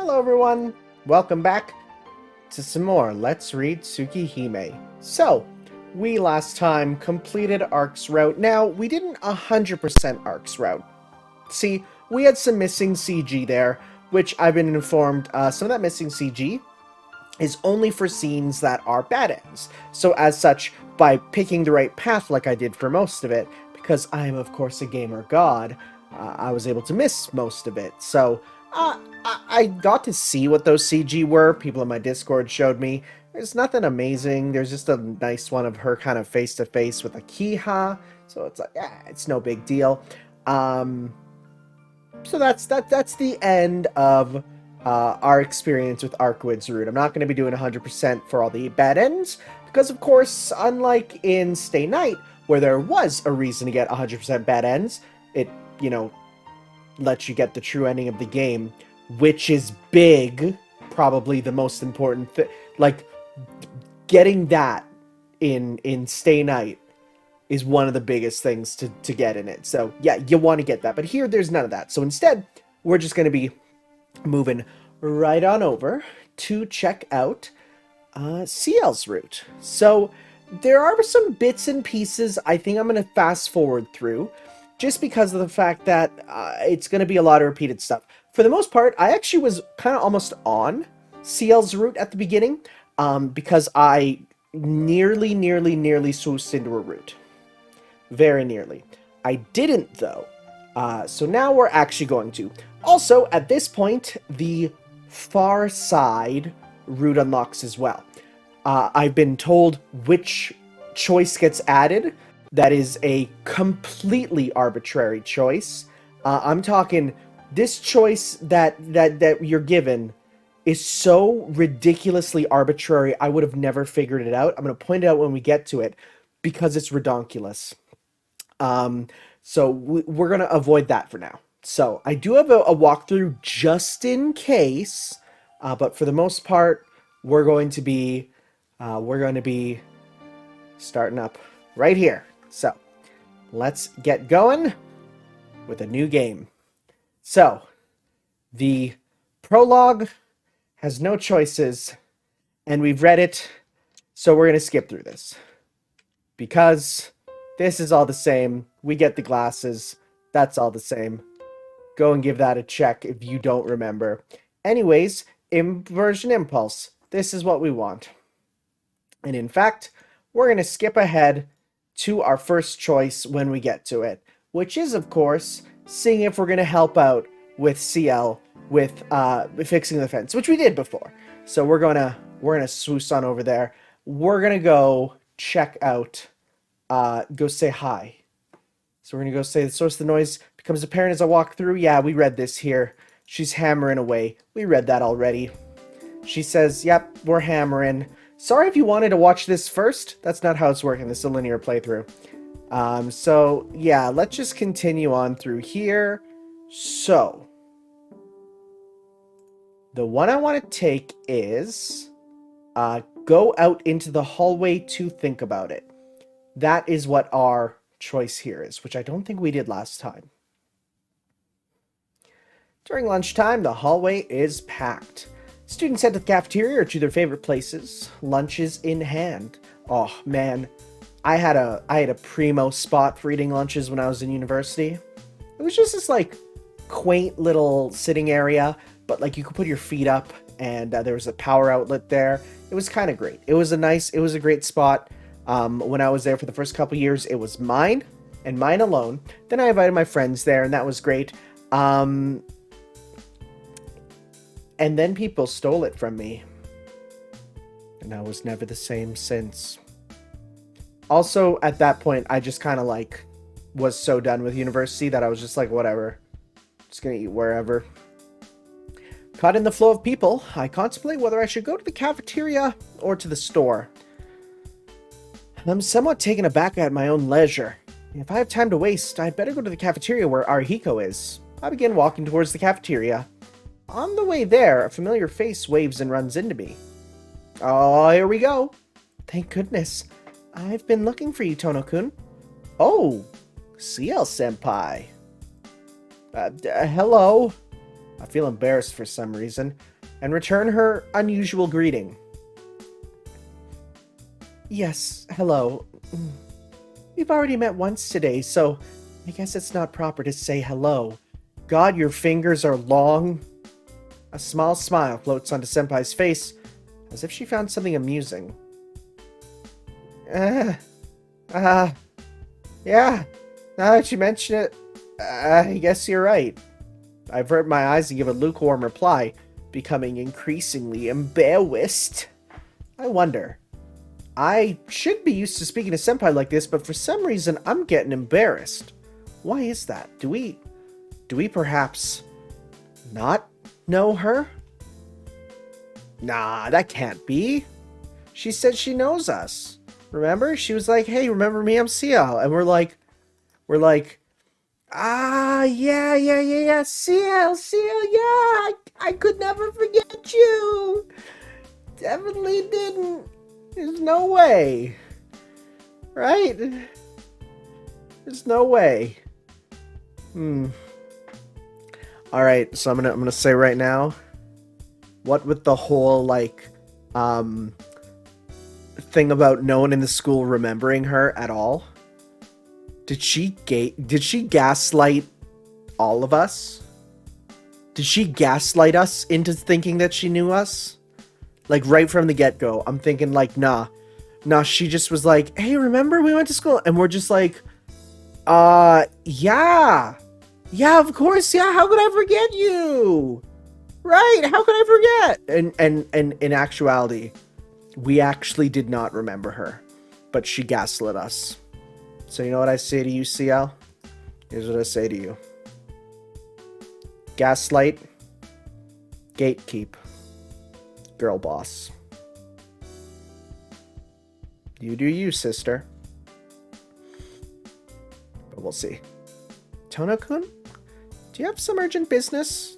Hello everyone, welcome back to some more Let's Read Tsukihime. So, we last time completed Ark's route. Now, we didn't 100% Ark's route. See, we had some missing CG there, which I've been informed some of that missing CG is only for scenes that are bad ends. So as such, by picking the right path like I did for most of it, because I am of course a gamer god, I was able to miss most of it. So, I got to see what those CG were. People in my Discord showed me. There's nothing amazing. There's just a nice one of her kind of face-to-face with a Kiha. So it's like, it's no big deal. So that's the end of our experience with Arkwood's route. I'm not going to be doing 100% for all the bad ends. Because, of course, unlike in Stay Night, where there was a reason to get 100% bad ends, it, you know, lets you get the true ending of the game, which is big, probably the most important thing. Like, getting that in Stay Night is one of the biggest things to get in it. So, yeah, you want to get that. But here, there's none of that. So instead, we're just going to be moving right on over to check out Ciel's route. So, there are some bits and pieces I think I'm going to fast forward through, just because of the fact that it's going to be a lot of repeated stuff. For the most part, I actually was kind of almost on Ciel's route at the beginning, because I nearly swoosed into a route. Very nearly. I didn't, though. So now we're actually going to. Also, at this point, the far side route unlocks as well. I've been told which choice gets added. That is a completely arbitrary choice. I'm talking this choice that you're given is so ridiculously arbitrary. I would have never figured it out. I'm going to point it out when we get to it because it's redonkulous. So we're going to avoid that for now. So I do have a walkthrough just in case, but for the most part, we're going to be starting up right here. So, let's get going with a new game. So, the prologue has no choices, and we've read it, so we're going to skip through this. Because this is all the same. We get the glasses. That's all the same. Go and give that a check if you don't remember. Anyways, Inversion Impulse. This is what we want. And in fact, we're going to skip ahead to our first choice when we get to it, which is, of course, seeing if we're going to help out with Ciel with fixing the fence, which we did before. So we're gonna swoosh on over there. We're gonna go check out, go say hi. So we're gonna go say the source of the noise becomes apparent as I walk through. Yeah, we read this here. She's hammering away. We read that already. She says, "Yep, we're hammering. Sorry if you wanted to watch this first. That's not how it's working. This is a linear playthrough." So, yeah, let's just continue on through here. So, the one I want to take is go out into the hallway to think about it. That is what our choice here is, which I don't think we did last time. During lunchtime, the hallway is packed. Students head to the cafeteria or to their favorite places, lunches in hand. Oh man, I had a primo spot for eating lunches when I was in university. It was just this like quaint little sitting area, but like you could put your feet up, and there was a power outlet there. It was kind of great. It was a great spot. When I was there for the first couple years, it was mine and mine alone. Then I invited my friends there, and that was great. And then people stole it from me. And I was never the same since. Also, at that point, I just kind of like was so done with university that I was just like, whatever. Just gonna eat wherever. Caught in the flow of people, I contemplate whether I should go to the cafeteria or to the store. I'm somewhat taken aback at my own leisure. If I have time to waste, I'd better go to the cafeteria where Arihiko is. I begin walking towards the cafeteria. On the way there, a familiar face waves and runs into me. Oh, here we go. Thank goodness. I've been looking for you, Tono-kun. Oh, Ciel-senpai. Hello. I feel embarrassed for some reason. and return her unusual greeting. Yes, hello. We've already met once today, so I guess it's not proper to say hello. God, your fingers are long. A small smile floats onto Senpai's face, as if she found something amusing. Yeah. Now that you mention it, I guess you're right. I avert my eyes and give a lukewarm reply, becoming increasingly embarrassed. I wonder. I should be used to speaking to Senpai like this, but for some reason I'm getting embarrassed. Why is that? Do we perhaps not know her? Nah, that can't be. She said she knows us. Remember? She was like, hey, remember me? I'm Ciel. And we're like, yeah, Ciel, yeah, I could never forget you. Definitely didn't. There's no way. Right? There's no way. Alright, so I'm gonna say right now, what with the whole, like, thing about no one in the school remembering her at all? Did she gaslight all of us? Did she gaslight us into thinking that she knew us? Like, right from the get-go, I'm thinking, like, nah, she just was like, hey, remember we went to school? And we're just like, yeah, of course, yeah, how could I forget you? Right, how could I forget? And in actuality, we actually did not remember her, but she gaslit us. So you know what I say to you, Ciel? Here's what I say to you. Gaslight, gatekeep, girl boss. You do you, sister. But we'll see. Tono-kun? Do you have some urgent business?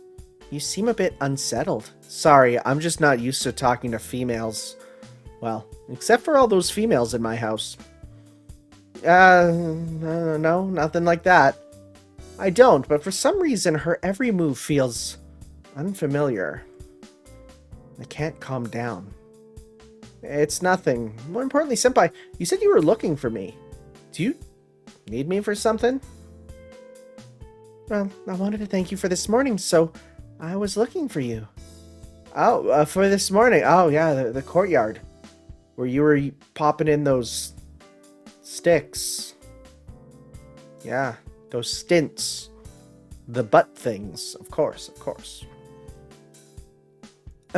You seem a bit unsettled. Sorry, I'm just not used to talking to females. Well, except for all those females in my house. No, nothing like that. I don't, but for some reason her every move feels unfamiliar. I can't calm down. It's nothing. More importantly, Senpai, you said you were looking for me. Do you need me for something? Well, I wanted to thank you for this morning, so I was looking for you. Oh, for this morning. Oh, yeah, the courtyard. Where you were popping in those sticks. Yeah, those stints. The butt things, of course. Of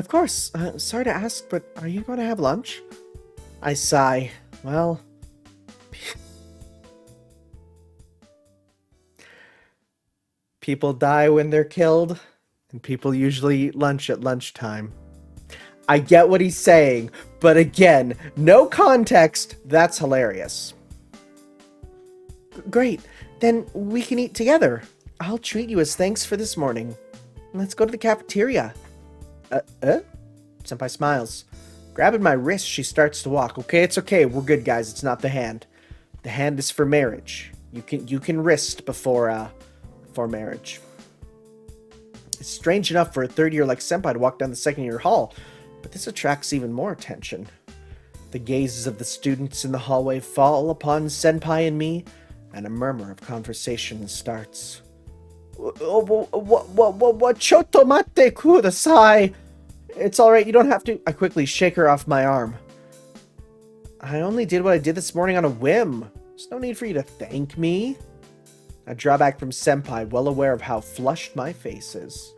course. Sorry to ask, but are you going to have lunch? I sigh. Well... people die when they're killed, and people usually eat lunch at lunchtime. I get what he's saying, but again, no context, that's hilarious. Great, then we can eat together. I'll treat you as thanks for this morning. Let's go to the cafeteria. Senpai smiles. Grabbing my wrist, she starts to walk. Okay, it's okay, we're good guys, it's not the hand. The hand is for marriage. You can wrist before marriage. It's strange enough for a third year like Senpai to walk down the second year hall, but this attracts even more attention. The gazes of the students in the hallway fall upon Senpai and me, and a murmur of conversation starts. What chotomate kudasai? It's alright, you don't have to. I quickly shake her off my arm. I only did what I did this morning on a whim. There's no need for you to thank me. I draw back from Senpai, well aware of how flushed my face is.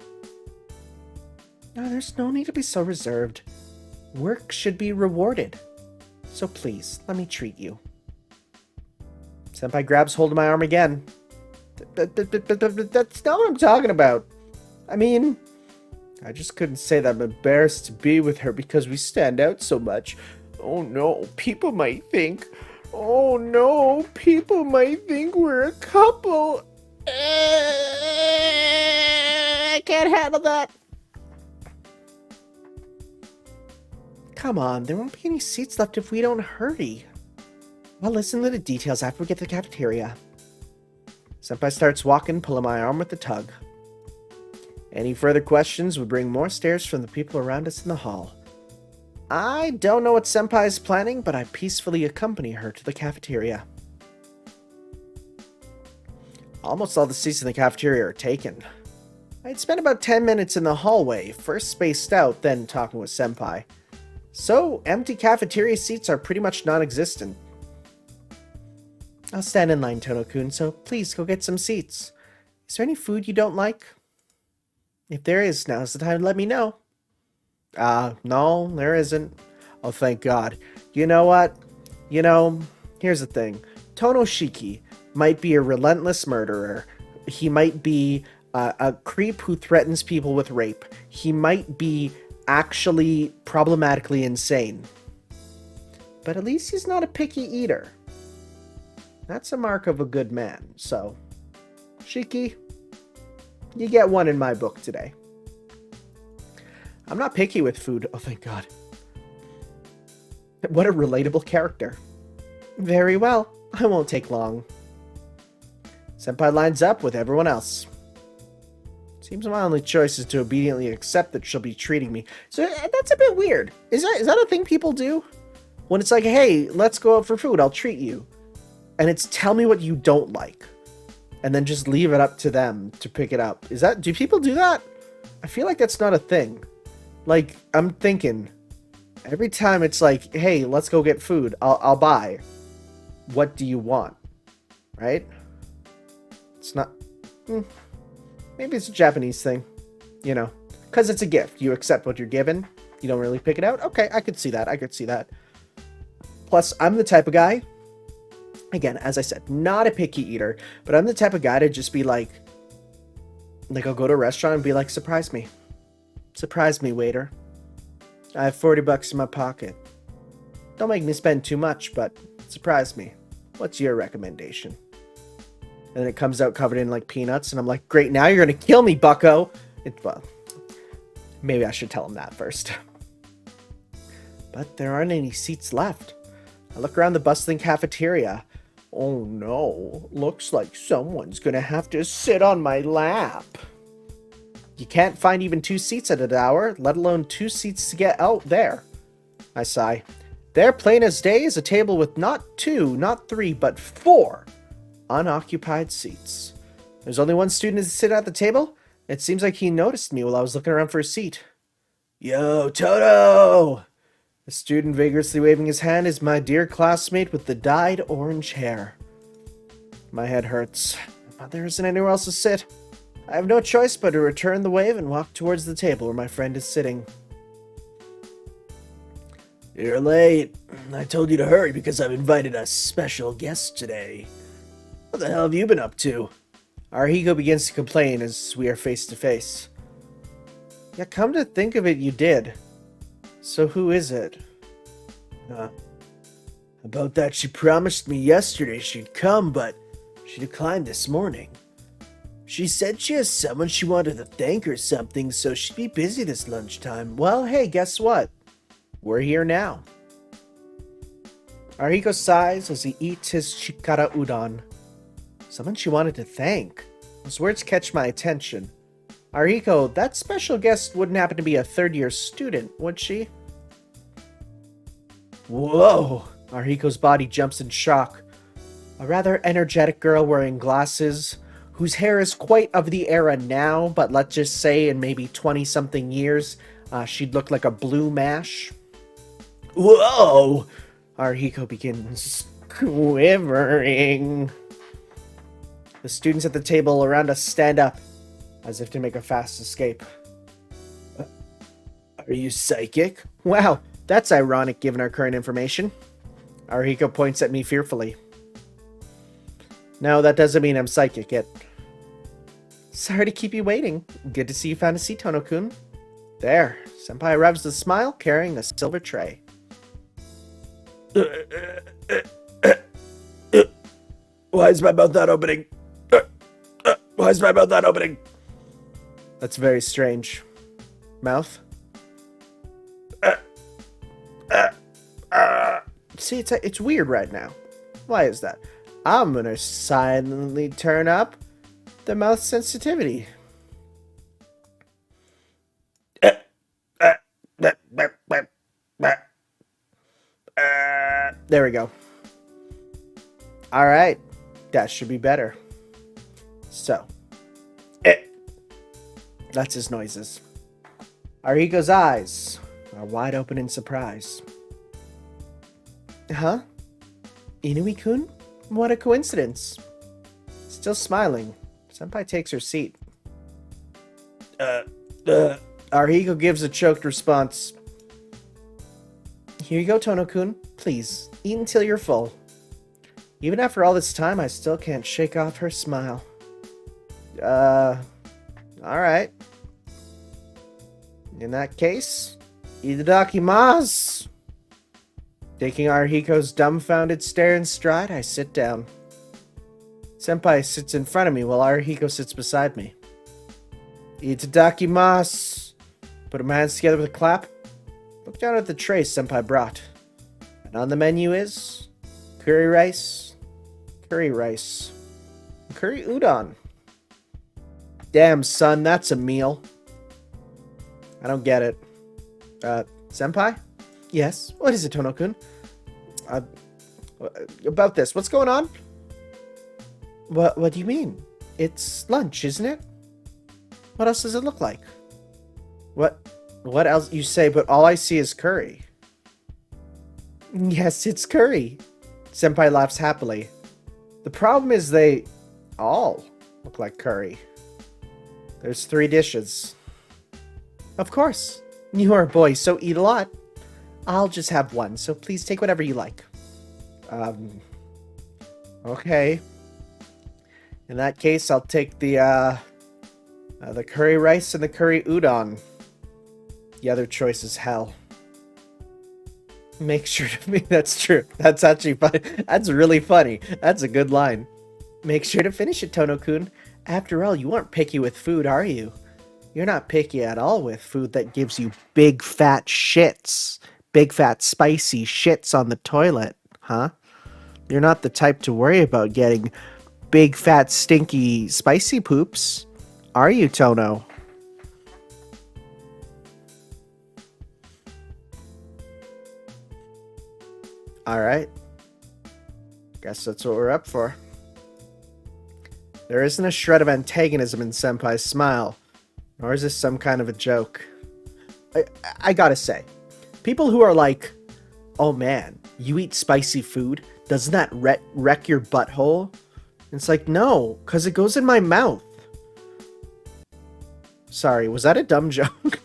No, there's no need to be so reserved. Work should be rewarded. So please, let me treat you. Senpai grabs hold of my arm again. That's not what I'm talking about. I mean, I just couldn't say that I'm embarrassed to be with her because we stand out so much. Oh no, people might think... Oh no, people might think we're a couple. I can't handle that. Come on, there won't be any seats left if we don't hurry. I'll listen to the details after we get to the cafeteria. Senpai starts walking, pulling my arm with a tug. Any further questions would bring more stares from the people around us in the hall. I don't know what Senpai is planning, but I peacefully accompany her to the cafeteria. Almost all the seats in the cafeteria are taken. I'd spent about 10 minutes in the hallway, first spaced out, then talking with Senpai. So, empty cafeteria seats are pretty much non-existent. I'll stand in line, Tono-kun, so please go get some seats. Is there any food you don't like? If there is, now's the time to let me know. No, there isn't. Oh, thank God. You know what? Here's the thing. Tonoshiki might be a relentless murderer. He might be a creep who threatens people with rape. He might be actually problematically insane. But at least he's not a picky eater. That's a mark of a good man, so... Shiki, you get one in my book today. I'm not picky with food. Oh, thank God. What a relatable character. Very well. I won't take long. Senpai lines up with everyone else. Seems my only choice is to obediently accept that she'll be treating me. So that's a bit weird. Is that a thing people do? When it's like, hey, let's go out for food, I'll treat you. And it's tell me what you don't like. And then just leave it up to them to pick it up. Do people do that? I feel like that's not a thing. Like, I'm thinking, every time it's like, hey, let's go get food, I'll buy. What do you want? Right? It's not... Maybe it's a Japanese thing. Because it's a gift. You accept what you're given. You don't really pick it out. Okay, I could see that. Plus, I'm the type of guy... Again, as I said, not a picky eater, but I'm the type of guy to just be like I'll go to a restaurant and be like, surprise me. Surprise me, waiter. I have $40 in my pocket. Don't make me spend too much, but surprise me. What's your recommendation? And it comes out covered in like peanuts, and I'm like, great, now you're gonna kill me, bucko. Well, maybe I should tell him that first. But there aren't any seats left. I look around the bustling cafeteria. Oh no, looks like someone's gonna have to sit on my lap. You can't find even 2 seats at an hour, let alone 2 seats to get out there. I sigh. There, plain as day, is a table with not 2, not 3, but 4 unoccupied seats. There's only one student to sit at the table. It seems like he noticed me while I was looking around for a seat. Yo, Toto! The student vigorously waving his hand is my dear classmate with the dyed orange hair. My head hurts, but there isn't anywhere else to sit. I have no choice but to return the wave and walk towards the table where my friend is sitting. You're late. I told you to hurry because I've invited a special guest today. What the hell have you been up to? Our ego begins to complain as we are face to face. Yeah, come to think of it, you did. So who is it? About that, she promised me yesterday she'd come, but she declined this morning. She said she has someone she wanted to thank or something, so she'd be busy this lunchtime. Well, hey, guess what? We're here now. Ariko sighs as he eats his shikara udon. Someone she wanted to thank. Those words catch my attention. Ariko, that special guest wouldn't happen to be a third-year student, would she? Whoa! Ariko's body jumps in shock. A rather energetic girl wearing glasses, whose hair is quite of the era now, but let's just say in maybe 20-something years, she'd look like a blue mash. Whoa! Ariko begins quivering. The students at the table around us stand up, as if to make a fast escape. Are you psychic? Wow, that's ironic given our current information. Ariko points at me fearfully. No, that doesn't mean I'm psychic yet. Sorry to keep you waiting. Good to see you found a seat, Tono-kun. There, Senpai arrives with a smile, carrying a silver tray. Why is my mouth not opening? Why is my mouth not opening? That's very strange. Mouth? See, it's weird right now. Why is that? I'm gonna silently turn up the mouth sensitivity. There we go. Alright. That should be better. So. That's his noises. Arihiko's eyes are wide open in surprise. Huh? Inui-kun? What a coincidence. Still smiling, Senpai takes her seat. Arihiko gives a choked response. Here you go, Tono-kun. Please, eat until you're full. Even after all this time, I still can't shake off her smile. Alright. In that case, itadakimasu! Taking Arihiko's dumbfounded stare in stride, I sit down. Senpai sits in front of me while Arihiko sits beside me. Itadakimasu! Put my hands together with a clap. Look down at the tray Senpai brought. And on the menu is curry rice, and curry udon. Damn, son, that's a meal. I don't get it. Senpai? Yes? What is it, Tono-kun? About this. What's going on? What do you mean? It's lunch, isn't it? What else does it look like? What else you say, but all I see is curry. Yes, it's curry. Senpai laughs happily. The problem is they all look like curry. There's 3 dishes. Of course. You are a boy, so eat a lot. I'll just have one, so please take whatever you like. Okay. In that case, I'll take the curry rice and the curry udon. The other choice is hell. Make sure to me. That's true. That's actually funny. That's really funny. That's a good line. Make sure to finish it, Tono-kun. After all, you aren't picky with food, are you? You're not picky at all with food that gives you big fat shits. Big fat spicy shits on the toilet, huh? You're not the type to worry about getting big fat stinky spicy poops, are you, Tono? Alright. Guess that's what we're up for. There isn't a shred of antagonism in Senpai's smile, nor is this some kind of a joke. I gotta say, people who are like, oh man, you eat spicy food, doesn't that wreck your butthole? It's like, no, because it goes in my mouth. Sorry, was that a dumb joke?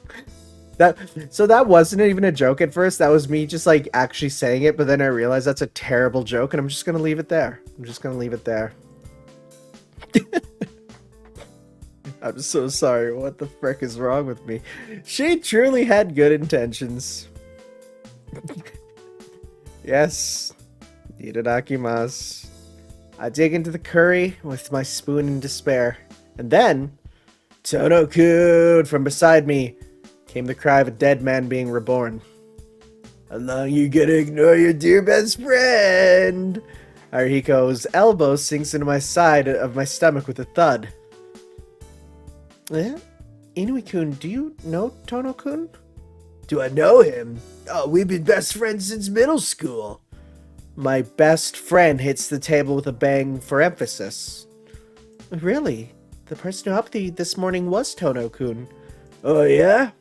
So that wasn't even a joke at first. That was me just like actually saying it, but then I realized that's a terrible joke, and I'm just gonna leave it there. I'm so sorry. What the frick is wrong with me? She truly had good intentions. Yes. Itadakimasu. I dig into the curry with my spoon in despair. And then, Tono-kun from beside me, came the cry of a dead man being reborn. How long you gonna ignore your dear best friend? Arihiko's elbow sinks into my side of my stomach with a thud. Eh? Inui-kun, do you know Tono-kun? Do I know him? Oh, we've been best friends since middle school. My best friend hits the table with a bang for emphasis. Really? The person who helped you this morning was Tono-kun. Oh, yeah?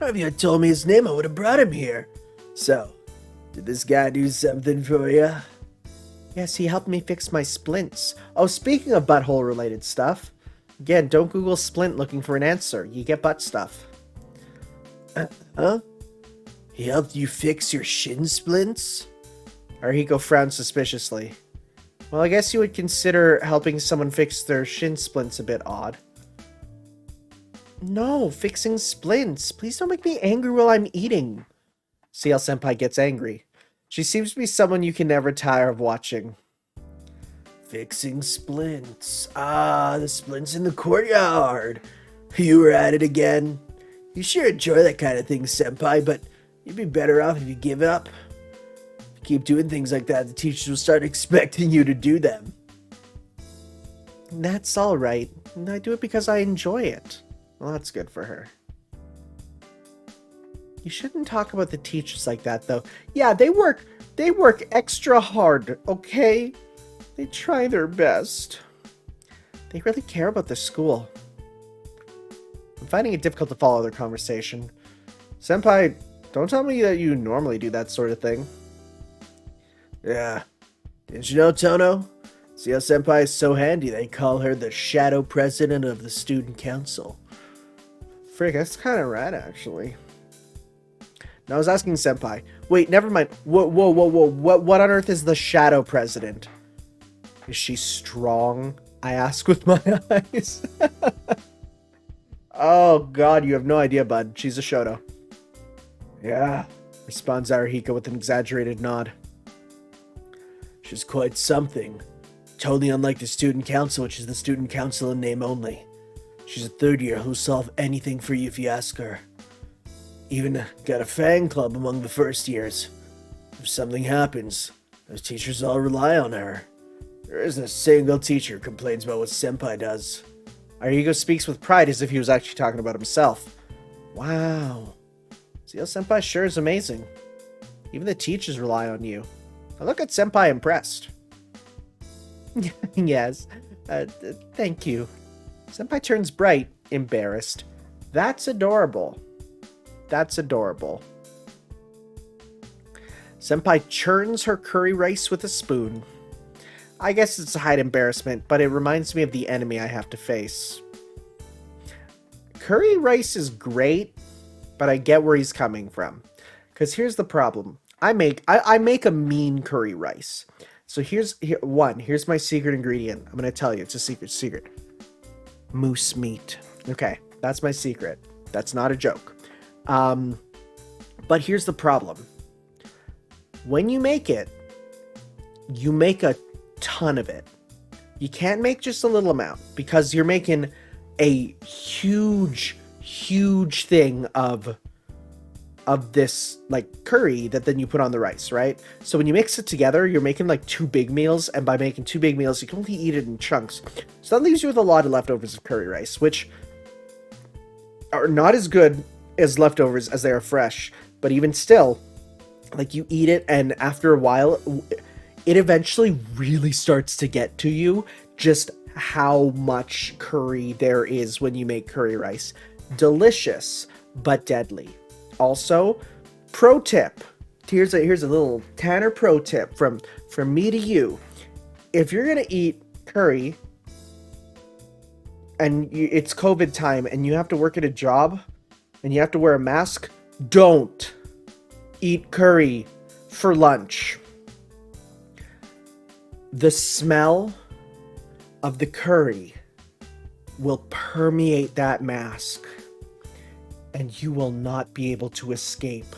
If you had told me his name, I would have brought him here. So, did this guy do something for you? Yes, he helped me fix my splints. Oh, speaking of butthole-related stuff. Again, don't Google splint looking for an answer. You get butt stuff. Huh? He helped you fix your shin splints? Arihiko frowned suspiciously. Well, I guess you would consider helping someone fix their shin splints a bit odd. No, fixing splints. Please don't make me angry while I'm eating. Ciel-senpai gets angry. She seems to be someone you can never tire of watching. Fixing splints. Ah, the splints in the courtyard. You were at it again. You sure enjoy that kind of thing, senpai, but you'd be better off if you give up. If you keep doing things like that, the teachers will start expecting you to do them. That's alright. I do it because I enjoy it. Well, that's good for her. You shouldn't talk about the teachers like that, though. Yeah, they work extra hard, okay? They try their best. They really care about the school. I'm finding it difficult to follow their conversation. Senpai, don't tell me that you normally do that sort of thing. Yeah. Didn't you know, Tono? Ciel Senpai is so handy they call her the shadow president of the student council. Frick, that's kind of rad, actually. Now I was asking Senpai. Wait, never mind. Whoa. What on earth is the shadow president? Is she strong? I ask with my eyes. Oh god, you have no idea, bud. She's a Shoto. Yeah, responds Arihiko with an exaggerated nod. She's quite something. Totally unlike the student council, which is the student council in name only. She's a third year who'll solve anything for you if you ask her. Even got a fan club among the first years. If something happens, those teachers all rely on her. There isn't a single teacher who complains about what Senpai does. Arihiko speaks with pride as if he was actually talking about himself. Wow. Ciel Senpai sure is amazing. Even the teachers rely on you. I look at Senpai impressed. Yes. Thank you. Senpai turns bright, embarrassed. That's adorable. That's adorable. Senpai churns her curry rice with a spoon. I guess it's a hide embarrassment, but it reminds me of the enemy I have to face. Curry rice is great, but I get where he's coming from. Because here's the problem. I make a mean curry rice. So here's my secret ingredient. I'm going to tell you. It's a secret. Moose meat. Okay, that's my secret. That's not a joke. But here's the problem. When you make it, you make a ton of it. You can't make just a little amount because you're making a huge thing of this like curry that then you put on the rice, right? So when you mix it together, you're making like 2 big meals, and by making 2 big meals, you can only eat it in chunks. So that leaves you with a lot of leftovers of curry rice, which are not as good as leftovers as they are fresh, but even still, like you eat it, and after a while, it eventually really starts to get to you just how much curry there is when you make curry rice. Delicious, but deadly. Also, pro tip. Here's a little Tanner pro tip from me to you. If you're gonna eat curry and it's COVID time and you have to work at a job and you have to wear a mask, don't eat curry for lunch. The smell of the curry will permeate that mask, and you will not be able to escape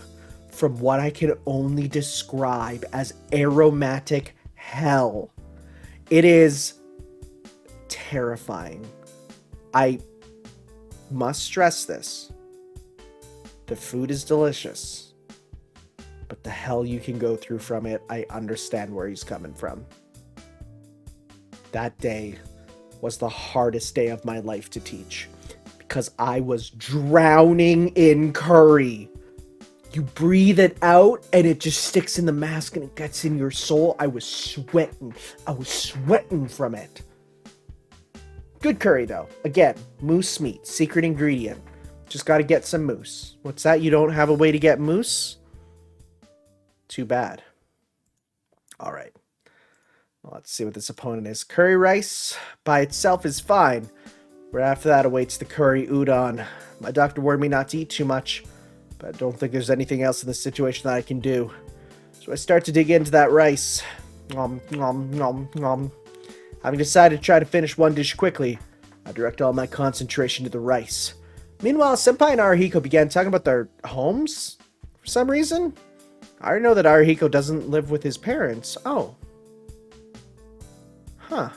from what I can only describe as aromatic hell. It is terrifying. I must stress this. The food is delicious, but the hell you can go through from it, I understand where he's coming from. That day was the hardest day of my life to teach because I was drowning in curry. You breathe it out and it just sticks in the mask and it gets in your soul. I was sweating. I was sweating from it. Good curry though. Again, moose meat, secret ingredient. Just got to get some moose. What's that? You don't have a way to get moose? Too bad. All right. Well, let's see what this opponent is. Curry rice by itself is fine. But after that awaits the curry udon. My doctor warned me not to eat too much, but I don't think there's anything else in this situation that I can do. So I start to dig into that rice. Nom, nom, nom, nom. Having decided to try to finish one dish quickly, I direct all my concentration to the rice. Meanwhile, Senpai and Arihiko began talking about their homes for some reason. I already know that Arihiko doesn't live with his parents. Oh. Huh.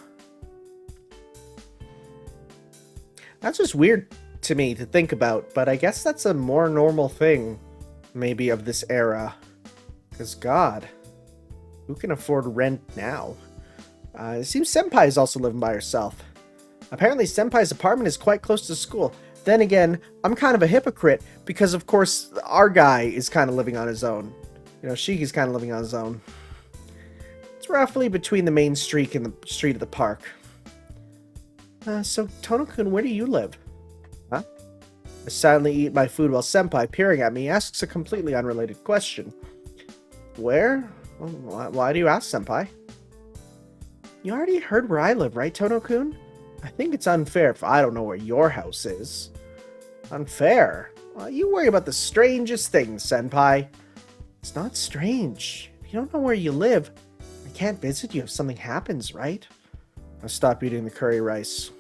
That's just weird to me to think about, but I guess that's a more normal thing, maybe, of this era. Because, God, who can afford rent now? It seems Senpai is also living by herself. Apparently, Senpai's apartment is quite close to school. Then again, I'm kind of a hypocrite because, of course, our guy is kind of living on his own. You know, Shiki's kind of living on his own. It's roughly between the main street and the street of the park. So, Tono-kun, where do you live? Huh? I silently eat my food while Senpai, peering at me, asks a completely unrelated question. Where? Well, why do you ask, Senpai? You already heard where I live, right, Tono-kun? I think it's unfair if I don't know where your house is. Unfair? Well, you worry about the strangest things, Senpai. It's not strange. If you don't know where you live, I can't visit you if something happens, right? I'll stop eating the curry rice.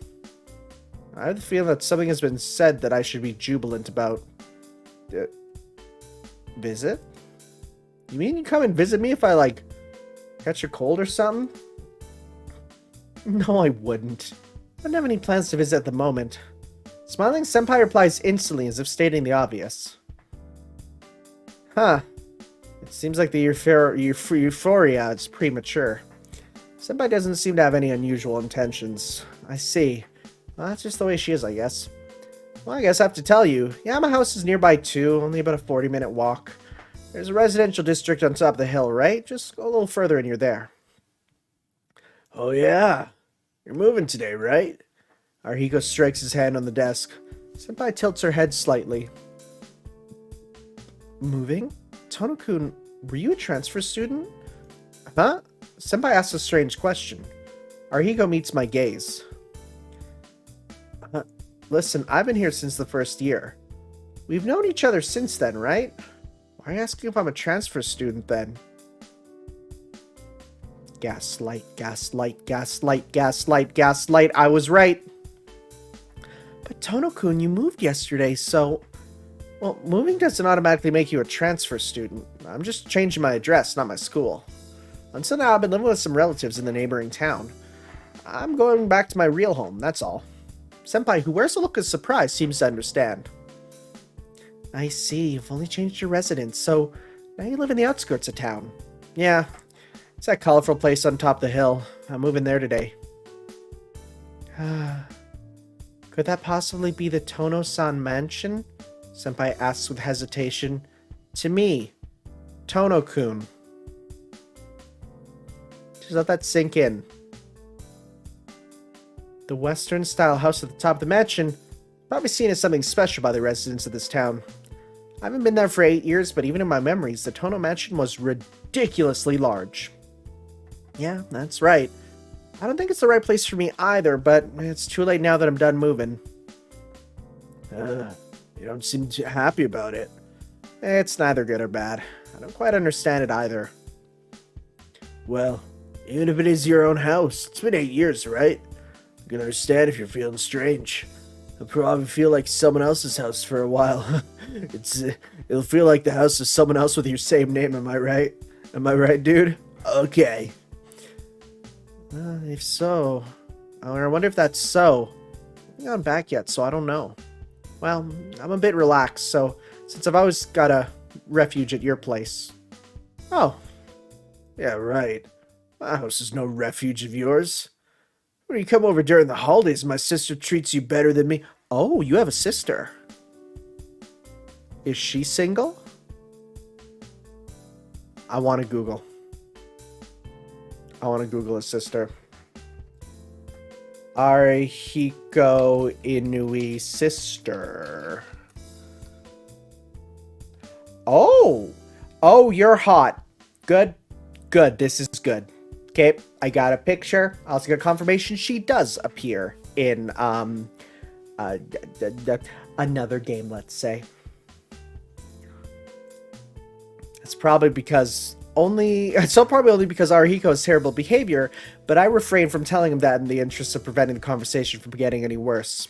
I have the feeling that something has been said that I should be jubilant about. Visit? You mean you come and visit me if I, like, catch a cold or something? No, I wouldn't. I don't have any plans to visit at the moment. Smiling, Senpai replies instantly as if stating the obvious. Huh. It seems like the euphoria is premature. Senpai doesn't seem to have any unusual intentions. I see. Well, that's just the way she is, I guess. Well, I guess I have to tell you. Yeah, my house is nearby too, only about a 40-minute walk. There's a residential district on top of the hill, right? Just go a little further and you're there. Oh yeah. You're moving today, right? Arihiko strikes his hand on the desk. Senpai tilts her head slightly. Moving? Tono-kun, were you a transfer student? Huh? Senpai asks a strange question. Arihiko meets my gaze. Listen, I've been here since the first year. We've known each other since then, right? Why are you asking if I'm a transfer student then? Gaslight, gaslight, gaslight, gaslight, gaslight. I was right. But Tono-kun, you moved yesterday, so... Well, moving doesn't automatically make you a transfer student. I'm just changing my address, not my school. Until now, I've been living with some relatives in the neighboring town. I'm going back to my real home, that's all. Senpai, who wears a look of surprise, seems to understand. I see, you've only changed your residence, so now you live in the outskirts of town. Yeah, it's that colorful place on top of the hill. I'm moving there today. Could that possibly be the Tono-san mansion? Senpai asks with hesitation. To me, Tono-kun. Just let that sink in. The Western-style house at the top of the mansion, probably seen as something special by the residents of this town. I haven't been there for 8 years, but even in my memories, the Tono mansion was ridiculously large. Yeah, that's right. I don't think it's the right place for me either, but it's too late now that I'm done moving. You don't seem too happy about it. It's neither good or bad. I don't quite understand it either. Well, even if it is your own house, it's been 8 years, right? I can understand if you're feeling strange. It'll probably feel like someone else's house for a while. It'll feel like the house of someone else with your same name, am I right? Am I right, dude? Okay. If so... I wonder if that's so. I haven't gone back yet, so I don't know. Well, I'm a bit relaxed, so since I've always got a refuge at your place. Oh. Yeah, right. My house is no refuge of yours. When you come over during the holidays, my sister treats you better than me. Oh, you have a sister. Is she single? I want to Google. I want to Google his sister. Arihiko Inui sister. Oh! Oh, you're hot. Good. Good. This is good. Okay, I got a picture. I also got confirmation she does appear in another game, let's say. It's probably because probably only because Arihiko has terrible behavior, but I refrain from telling him that in the interest of preventing the conversation from getting any worse.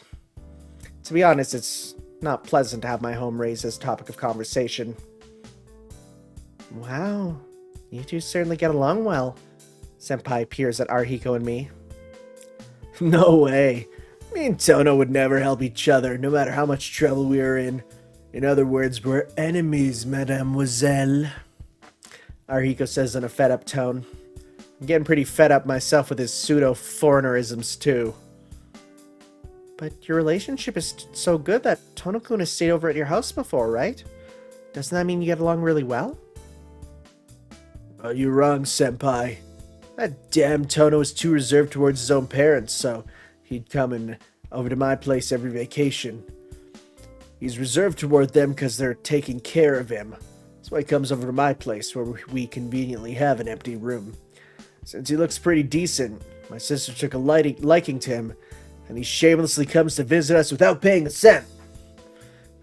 To be honest, it's not pleasant to have my home raised as a topic of conversation. Wow, you two certainly get along well. Senpai peers at Arihiko and me. No way. Me and Tono would never help each other, no matter how much trouble we are in. In other words, we're enemies, mademoiselle. Arihiko says in a fed-up tone. I'm getting pretty fed up myself with his pseudo-foreignerisms, too. But your relationship is so good that Tono-kun has stayed over at your house before, right? Doesn't that mean you get along really well? Oh, you're wrong, senpai. That damn Tono is too reserved towards his own parents, so he'd come over to my place every vacation. He's reserved toward them because they're taking care of him. That's why he comes over to my place, where we conveniently have an empty room. Since he looks pretty decent, my sister took a liking to him, and he shamelessly comes to visit us without paying a cent.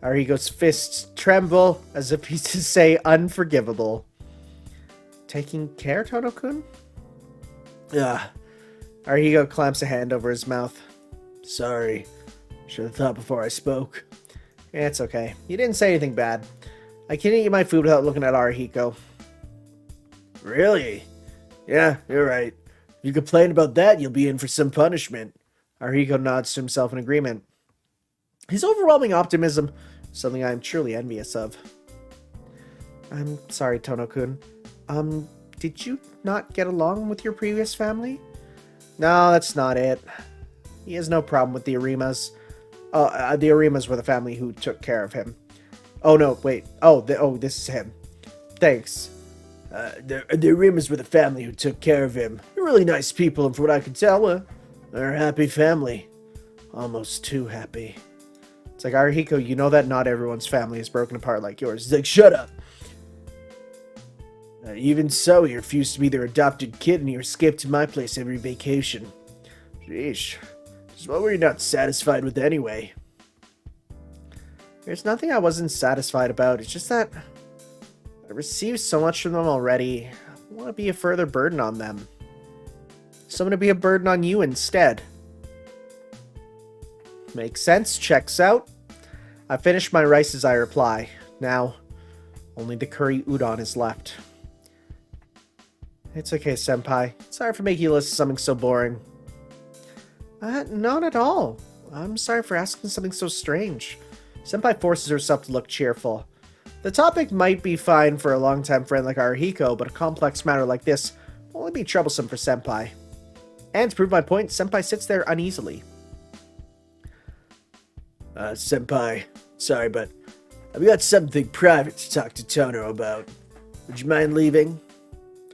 Arihiko's fists tremble as if he's to say unforgivable. Taking care, Tono-kun? Arihiko clamps a hand over his mouth. Sorry. Should have thought before I spoke. It's okay. You didn't say anything bad. I can't eat my food without looking at Arihiko. Really? Yeah, you're right. If you complain about that, you'll be in for some punishment. Arihiko nods to himself in agreement. His overwhelming optimism is something I am truly envious of. I'm sorry, Tono-kun. Did you not get along with your previous family? No, that's not it. He has no problem with the Arimas. The Arimas were the family who took care of him. Oh, no, wait. This is him. Thanks. The Arimas were the family who took care of him. They're really nice people, and from what I can tell, they're a happy family. Almost too happy. It's like, Arihiko, you know that not everyone's family is broken apart like yours. It's like, shut up. Even so, he refused to be their adopted kid, and he escaped to my place every vacation. Sheesh. Just what were you not satisfied with anyway? There's nothing I wasn't satisfied about. It's just that I received so much from them already. I want to be a further burden on them. So I'm going to be a burden on you instead. Makes sense. Checks out. I finished my rice as I reply. Now, only the curry udon is left. It's okay, senpai. Sorry for making you listen to something so boring. Not at all. I'm sorry for asking something so strange. Senpai forces herself to look cheerful. The topic might be fine for a longtime friend like Arihiko, but a complex matter like this will only be troublesome for Senpai. And to prove my point, Senpai sits there uneasily. Senpai, sorry, but I've got something private to talk to Tono about. Would you mind leaving?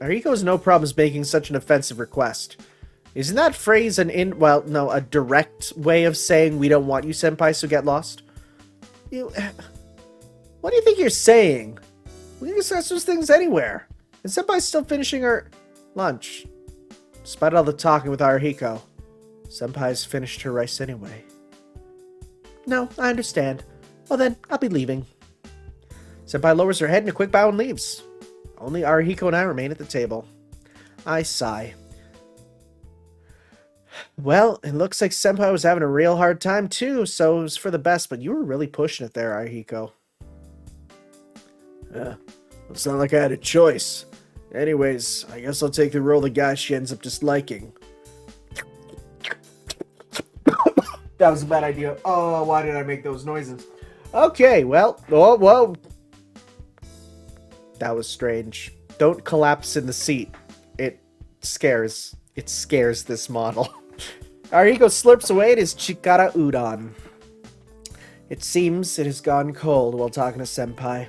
Arihiko has no problems making such an offensive request. Isn't that phrase a direct way of saying we don't want you, senpai, so get lost? What do you think you're saying? We can discuss those things anywhere. And senpai's still finishing her lunch. Despite all the talking with Arihiko, senpai's finished her rice anyway. No, I understand. Well then, I'll be leaving. Senpai lowers her head in a quick bow and leaves. Only Arihiko and I remain at the table. I sigh. Well, it looks like Senpai was having a real hard time too, so it was for the best, but you were really pushing it there, Arihiko. It's not like I had a choice. Anyways, I guess I'll take the role of the guy she ends up disliking. That was a bad idea. Oh, why did I make those noises? Okay, well, whoa. That was strange. Don't collapse in the seat. It scares this model. Arihiko slurps away at his chikara udon. It seems it has gone cold while talking to senpai.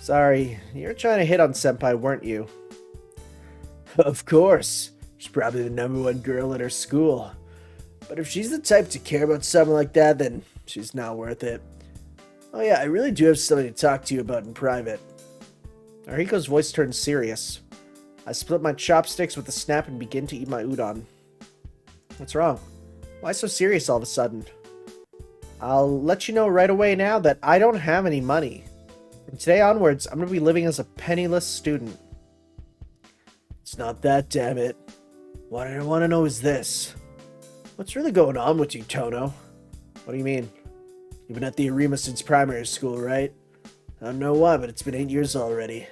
Sorry, you were trying to hit on senpai, weren't you? Of course. She's probably the #1 girl at her school. But if she's the type to care about something like that, then she's not worth it. Oh yeah, I really do have something to talk to you about in private. Arihiko's voice turns serious. I split my chopsticks with a snap and begin to eat my udon. What's wrong? Why so serious all of a sudden? I'll let you know right away now that I don't have any money. From today onwards, I'm going to be living as a penniless student. It's not that, damn it. What I want to know is this. What's really going on with you, Tono? What do you mean? You've been at the Arima since primary school, right? I don't know why, but it's been 8 years already.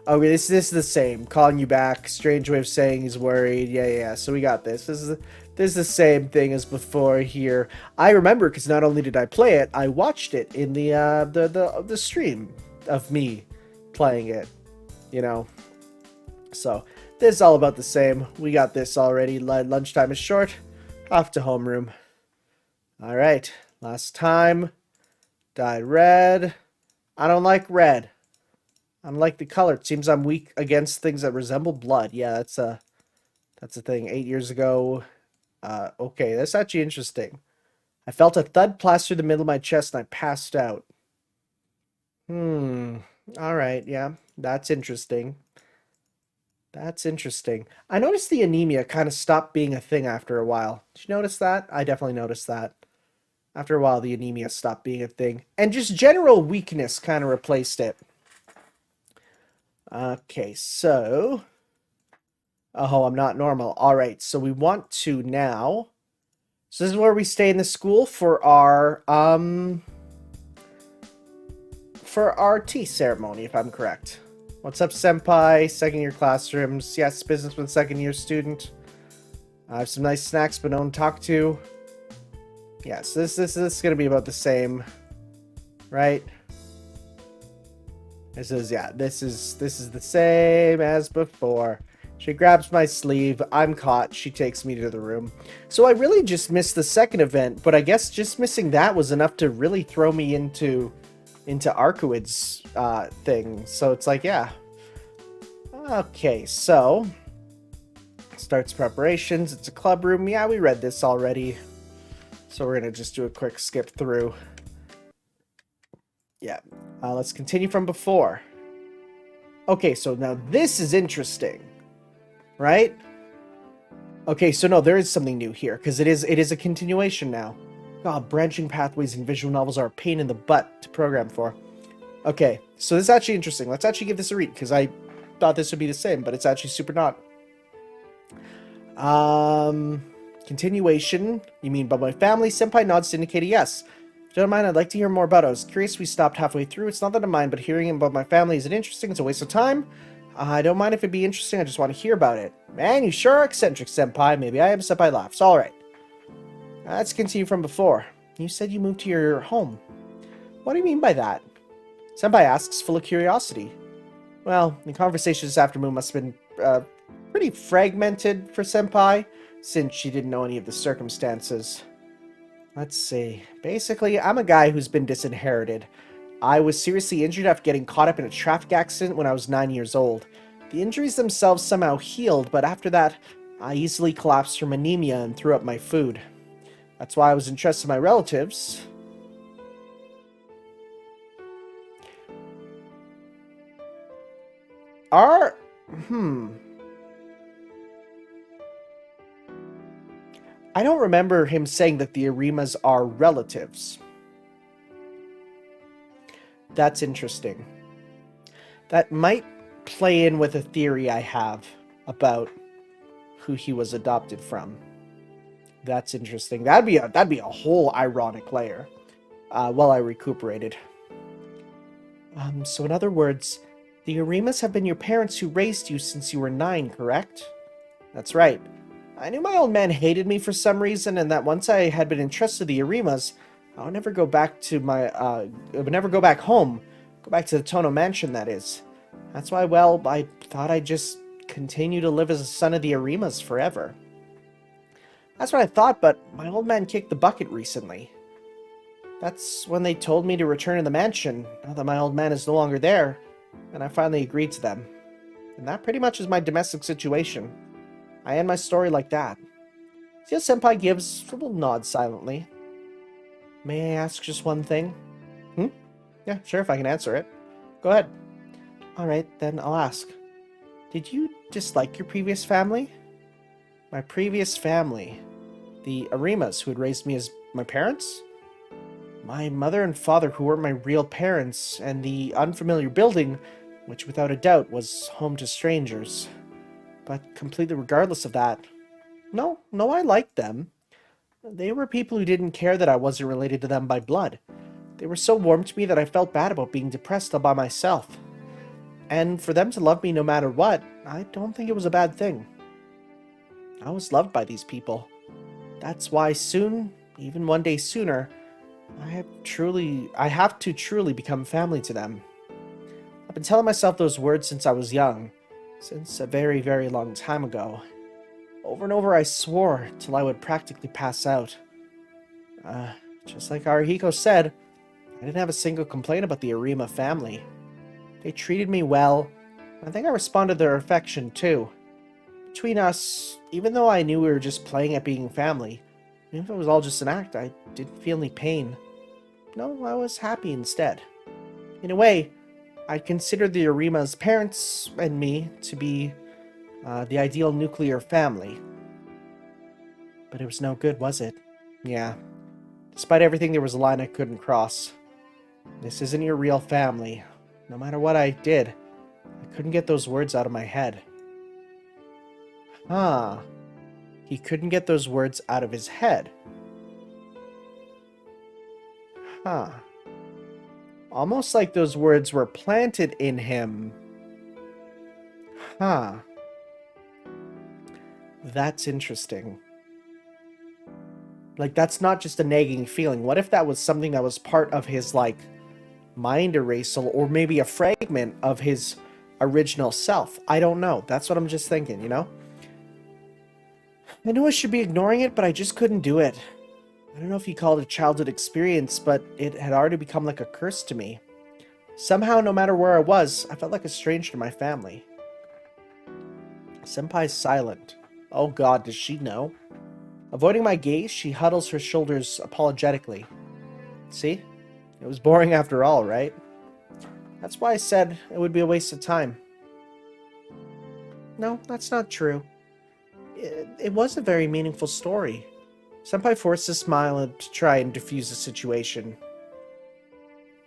Okay, this is the same. Calling you back. Strange way of saying he's worried. Yeah. So we got this. This is the same thing as before here. I remember because not only did I play it, I watched it in the stream of me playing it. You know. So this is all about the same. We got this already. Lunchtime is short. Off to homeroom. Alright, last time. Dyed red. I don't like red. I don't like the color. It seems I'm weak against things that resemble blood. Yeah, that's a thing. 8 years ago. Okay, that's actually interesting. I felt a thud plaster the middle of my chest and I passed out. Alright, yeah. That's interesting. That's interesting. I noticed the anemia kind of stopped being a thing after a while. Did you notice that? I definitely noticed that. After a while, the anemia stopped being a thing. And just general weakness kind of replaced it. Okay, so... Oh, I'm not normal. Alright, so we want to now... So this is where we stay in the school for our tea ceremony, if I'm correct. What's up, senpai? Second year classrooms. Yes, business with second year student. I have some nice snacks, but no one to talk to. Yes, this is gonna be about the same, right? This is the same as before. She grabs my sleeve. I'm caught. She takes me to the room. So I really just missed the second event, but I guess just missing that was enough to really throw me into Arkwood's thing. So it's like, yeah. Okay, so starts preparations. It's a club room. Yeah, we read this already. So we're gonna just do a quick skip through. Yeah. Let's continue from before. Okay, so now this is interesting. Right? Okay, so no, there is something new here, because it is a continuation now. God, branching pathways in visual novels are a pain in the butt to program for. Okay, so this is actually interesting. Let's actually give this a read, because I thought this would be the same, but it's actually super not. Continuation. You mean about my family? Senpai nods to indicate a yes. If you don't mind, I'd like to hear more about it. I was curious, we stopped halfway through. It's not that I mind, but hearing about my family isn't interesting. It's a waste of time. I don't mind if it'd be interesting, I just want to hear about it. Man, you sure are eccentric, senpai. Maybe I am, senpai laughs. Alright. Let's continue from before. You said you moved to your home. What do you mean by that? Senpai asks, full of curiosity. Well, the conversation this afternoon must have been pretty fragmented for senpai, since she didn't know any of the circumstances. Let's see. Basically, I'm a guy who's been disinherited. I was seriously injured after getting caught up in a traffic accident when I was 9 years old. The injuries themselves somehow healed, but after that, I easily collapsed from anemia and threw up my food. That's why I was interested in my relatives. I don't remember him saying that the Arimas are relatives. That's interesting. That might play in with a theory I have about who he was adopted from. That's interesting. That'd be a whole ironic layer. While I recuperated. So in other words, the Arimas have been your parents who raised you since you were 9, correct? That's right. I knew my old man hated me for some reason, and that once I had been entrusted to the Arimas, I would never go back to I would never go back home. Go back to the Tono mansion, that is. That's why, well, I thought I'd just continue to live as a son of the Arimas forever. That's what I thought, but my old man kicked the bucket recently. That's when they told me to return to the mansion, now that my old man is no longer there, and I finally agreed to them. And that pretty much is my domestic situation. I end my story like that. Ciel-senpai gives a little nod silently. May I ask just one thing? Yeah, sure, if I can answer it. Go ahead. Alright, then I'll ask. Did you dislike your previous family? My previous family? The Arimas, who had raised me as my parents? My mother and father, who weren't my real parents, and the unfamiliar building, which without a doubt was home to strangers. But completely regardless of that, no, I liked them. They were people who didn't care that I wasn't related to them by blood. They were so warm to me that I felt bad about being depressed all by myself. And for them to love me no matter what, I don't think it was a bad thing. I was loved by these people. That's why soon, even one day sooner, I have to truly become family to them. I've been telling myself those words since I was young, since a very, very long time ago. Over and over I swore till I would practically pass out. Just like Arihiko said, I didn't have a single complaint about the Arima family. They treated me well. I think I responded to their affection, too. Between us, even though I knew we were just playing at being family, even if it was all just an act, I didn't feel any pain. No, I was happy instead. In a way, I'd consider the Arima's parents and me to be the ideal nuclear family. But it was no good, was it? Yeah. Despite everything, there was a line I couldn't cross. This isn't your real family. No matter what I did, I couldn't get those words out of my head. Huh. He couldn't get those words out of his head. Huh. Almost like those words were planted in him. Huh. That's interesting. Like, that's not just a nagging feeling. What if that was something that was part of his, like, mind erasal, or maybe a fragment of his original self? I don't know. That's what I'm just thinking, you know? I knew I should be ignoring it, but I just couldn't do it. I don't know if you call it a childhood experience, but it had already become like a curse to me. Somehow, no matter where I was, I felt like a stranger to my family. Senpai's silent. Oh god, does she know? Avoiding my gaze, she huddles her shoulders apologetically. See? It was boring after all, right? That's why I said it would be a waste of time. No, that's not true. It was a very meaningful story. Senpai forced a smile to try and diffuse the situation.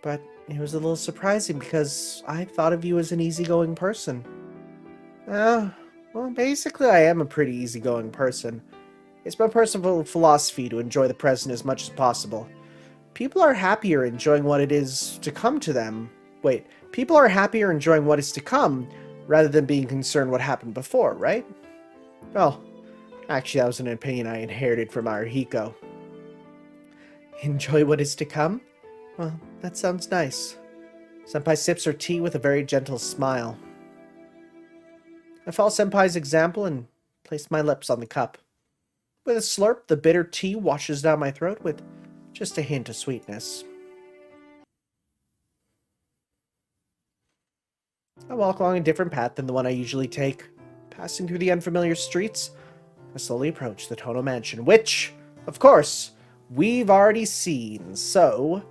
But it was a little surprising because I thought of you as an easygoing person. Well, basically I am a pretty easygoing person. It's my personal philosophy to enjoy the present as much as possible. People are happier enjoying what it is to come to them. Wait, people are happier enjoying what is to come rather than being concerned what happened before, right? Well, actually that was an opinion I inherited from Arihiko. Enjoy what is to come? Well, that sounds nice. Senpai sips her tea with a very gentle smile. I follow Senpai's example and place my lips on the cup. With a slurp, the bitter tea washes down my throat with just a hint of sweetness. I walk along a different path than the one I usually take. Passing through the unfamiliar streets, I slowly approach the Tono Mansion, which, of course, we've already seen. So,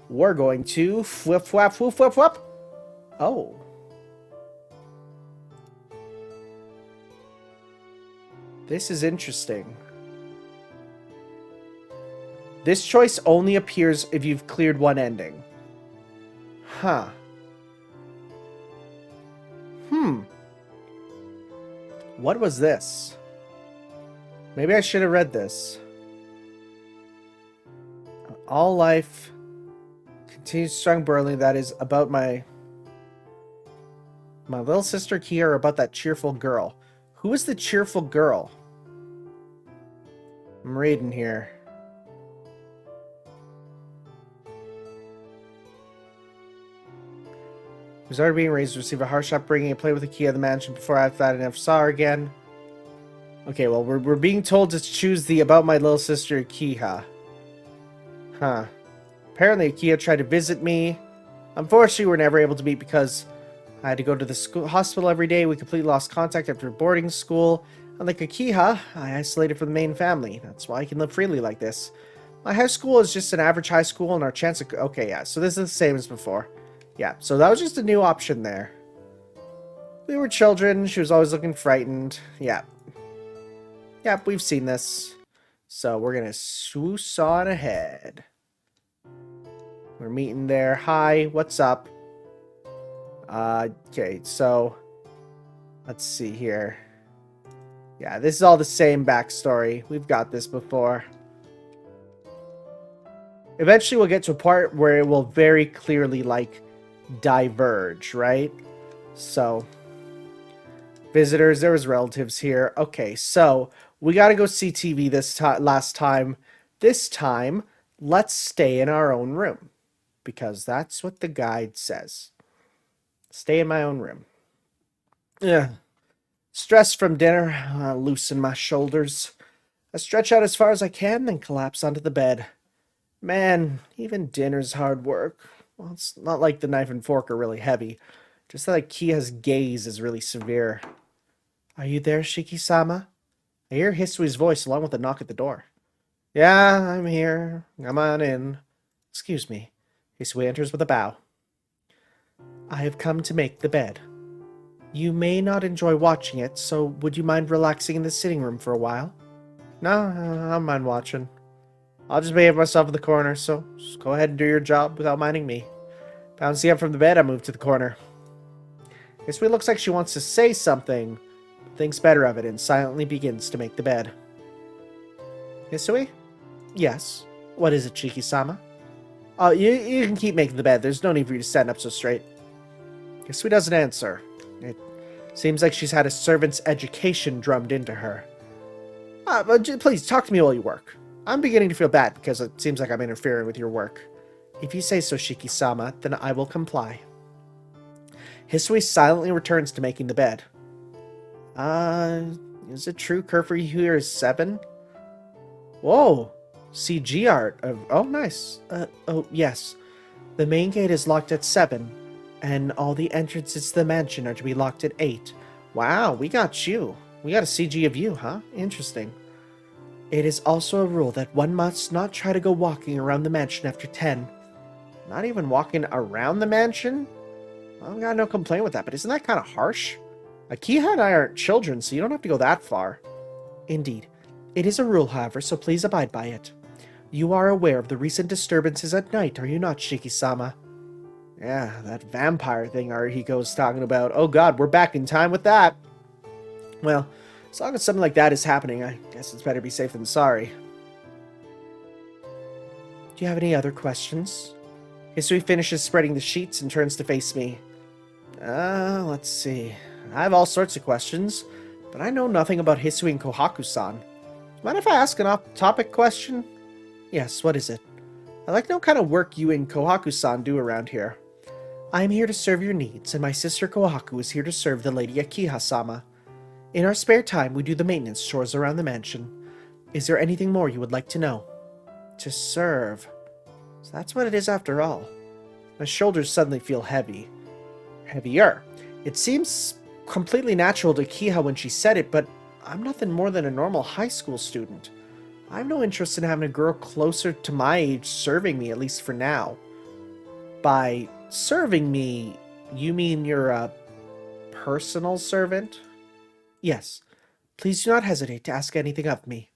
we're going to flip, flap, flip, flip, flap. Oh. This is interesting. This choice only appears if you've cleared one ending. Huh. What was this? Maybe I should have read this. All life continues strong burning. That is about my little sister Kia, or about that cheerful girl. Who is the cheerful girl? I'm reading here. Who's already being raised to receive a harsh upbringing and play with the key of the mansion before I thought I never saw her again. Okay, well, we're being told to choose the about my little sister Akiha. Huh. Apparently Akiha tried to visit me. Unfortunately, we were never able to meet because I had to go to the hospital every day. We completely lost contact after boarding school. Unlike Akiha, I isolated from the main family. That's why I can live freely like this. My high school is just an average high school, and our chance of... Okay, yeah, so this is the same as before. Yeah, so that was just a new option there. We were children. She was always looking frightened. Yeah. Yeah, we've seen this. So we're going to swoosh on ahead. We're meeting there. Hi, what's up? Okay, so let's see here. Yeah, this is all the same backstory. We've got this before. Eventually we'll get to a part where it will very clearly, like, diverge, right? So visitors, there was relatives here. Okay, so we got to go see TV this last time. This time, let's stay in our own room, because that's what the guide says. Stay in my own room. Yeah. Stress from dinner. I loosen my shoulders. I stretch out as far as I can, then collapse onto the bed. Man, even dinner's hard work. Well, it's not like the knife and fork are really heavy. Just that Kia's gaze is really severe. Are you there, Shiki-sama? I hear Hisui's voice along with a knock at the door. Yeah, I'm here. Come on in. Excuse me. Hisui enters with a bow. I have come to make the bed. You may not enjoy watching it, so would you mind relaxing in the sitting room for a while? No, I don't mind watching. I'll just behave myself in the corner, so just go ahead and do your job without minding me. Bouncing up from the bed, I move to the corner. Hisui looks like she wants to say something, but thinks better of it and silently begins to make the bed. Hisui? Yes. What is it, Shiki-sama? Oh, you can keep making the bed. There's no need for you to stand up so straight. Hisui doesn't answer. It seems like she's had a servant's education drummed into her. But please, talk to me while you work. I'm beginning to feel bad because it seems like I'm interfering with your work. If you say so, Shiki-sama, then I will comply. Hisui silently returns to making the bed. Is it true curfew here is 7? Whoa! CG art of... Oh, nice. Oh, yes. The main gate is locked at 7, and all the entrances to the mansion are to be locked at 8. Wow, we got you. We got a CG of you, huh? Interesting. It is also a rule that one must not try to go walking around the mansion after 10. Not even walking around the mansion? Well, I got no complaint with that, but isn't that kind of harsh? Akiha and I aren't children, so you don't have to go that far. Indeed. It is a rule, however, so please abide by it. You are aware of the recent disturbances at night, are you not, Shiki-sama? Yeah, that vampire thing Arihiko's talking about. Oh god, we're back in time with that. Well, as long as something like that is happening, I guess it's better be safe than sorry. Do you have any other questions? Hisui finishes spreading the sheets and turns to face me. Let's see. I have all sorts of questions, but I know nothing about Hisui and Kohaku-san. Mind if I ask an off-topic question? Yes, what is it? I'd like to know what kind of work you and Kohaku-san do around here. I am here to serve your needs, and my sister Kohaku is here to serve the Lady Akiha-sama. In our spare time, we do the maintenance chores around the mansion. Is there anything more you would like to know? To serve. So that's what it is after all. My shoulders suddenly feel heavy. Heavier. It seems completely natural to Akiha when she said it, but I'm nothing more than a normal high school student. I have no interest in having a girl closer to my age serving me, at least for now. By serving me, you mean you're a personal servant? Yes. Please do not hesitate to ask anything of me.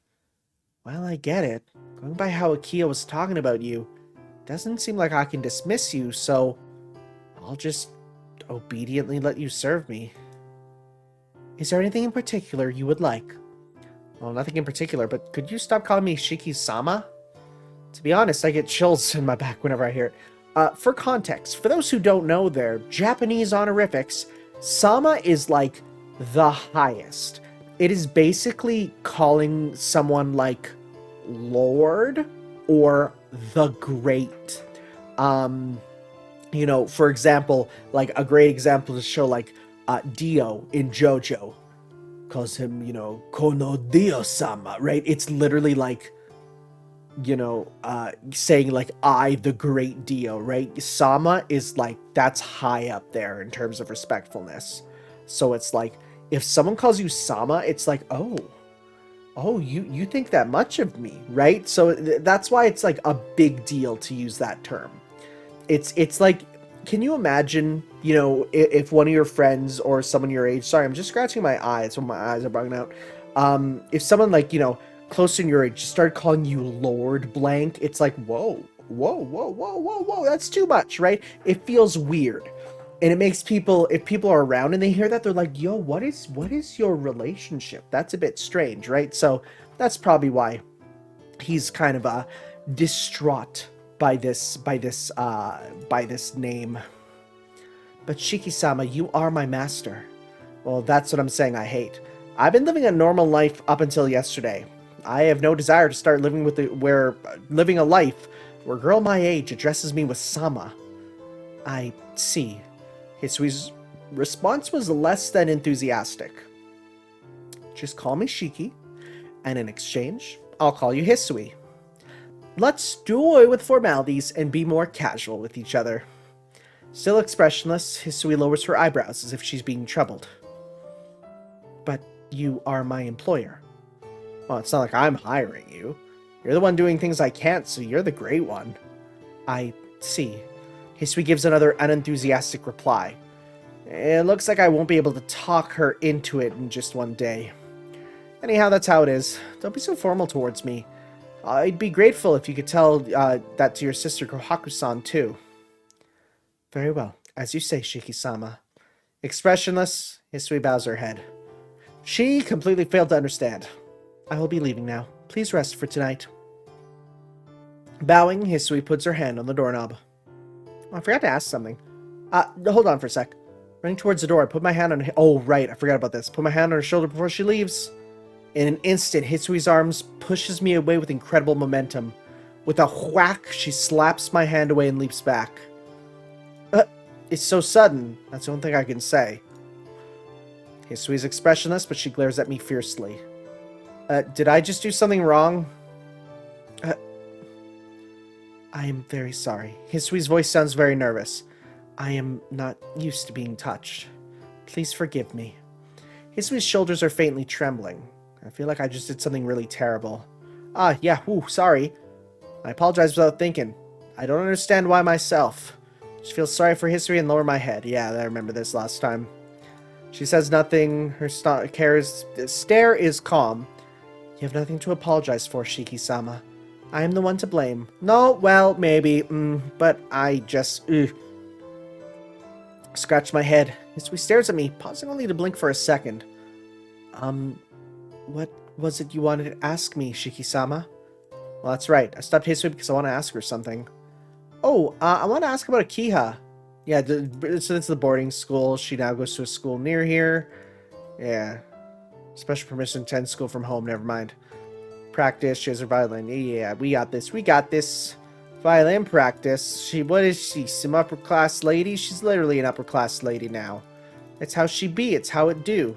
Well, I get it. Going by how Akiha was talking about you, doesn't seem like I can dismiss you, so I'll just obediently let you serve me. Is there anything in particular you would like? Well, nothing in particular, but could you stop calling me Shiki-sama? To be honest, I get chills in my back whenever I hear it. For context, for those who don't know their Japanese honorifics, Sama is like the highest. It is basically calling someone like Lord or the Great. You know, for example, like a great example to show like Dio in JoJo calls him, you know, Kono Dio-sama, right? It's literally like, you know, saying like I, the great Dio, right? Sama is like, that's high up there in terms of respectfulness. So it's like, if someone calls you Sama, it's like, oh, you think that much of me, right? So that's why it's like a big deal to use that term. It's like, can you imagine, you know, if one of your friends or someone your age, sorry, I'm just scratching my eyes when my eyes are bugging out. If someone like, you know, close in your age started calling you Lord blank, it's like, whoa, that's too much, right? It feels weird. And it makes people, if people are around and they hear that, they're like, yo, what is your relationship? That's a bit strange, right? So that's probably why he's kind of distraught by this name. But Shiki-sama, you are my master. Well, that's what I'm saying I hate. I've been living a normal life up until yesterday. I have no desire to start living living a life where a girl my age addresses me with Sama. I see. Hisui's response was less than enthusiastic. Just call me Shiki, and in exchange, I'll call you Hisui. Let's do away with formalities and be more casual with each other. Still expressionless, Hisui lowers her eyebrows as if she's being troubled. But you are my employer. Well, it's not like I'm hiring you. You're the one doing things I can't, so you're the great one. I see. Hisui gives another unenthusiastic reply. It looks like I won't be able to talk her into it in just one day. Anyhow, that's how it is. Don't be so formal towards me. I'd be grateful if you could tell that to your sister Kohaku-san, too. Very well. As you say, Shiki-sama. Expressionless, Hisui bows her head. She completely failed to understand. I will be leaving now. Please rest for tonight. Bowing, Hisui puts her hand on the doorknob. Oh, I forgot to ask something. Hold on for a sec. Running towards the door, I put my hand on her... Oh, right, I forgot about this. Put my hand on her shoulder before she leaves. In an instant, Hisui's arms pushes me away with incredible momentum. With a whack, she slaps my hand away and leaps back. It's so sudden. That's the only thing I can say. Hisui's expressionless, but she glares at me fiercely. Did I just do something wrong? I am very sorry. Hisui's voice sounds very nervous. I am not used to being touched. Please forgive me. Hisui's shoulders are faintly trembling. I feel like I just did something really terrible. Yeah, sorry. I apologize without thinking. I don't understand why myself. Just feel sorry for Hisui and lower my head. Yeah, I remember this last time. She says nothing. Her stare is calm. You have nothing to apologize for, Shiki-sama. I am the one to blame. No, well, maybe. But I just... Scratch my head. Hisui stares at me, pausing only to blink for a second. What was it you wanted to ask me, Shiki-sama? Well, that's right. I stopped Hisui because I want to ask her something. Oh, I want to ask about Akiha. Yeah, so it's the boarding school. She now goes to a school near here. Yeah. Special permission to attend school from home. Never mind. Practice. She has her violin. Yeah, we got this. We got this. Violin practice. What is she? Some upper class lady? She's literally an upper class lady now. It's how she be. It's how it do.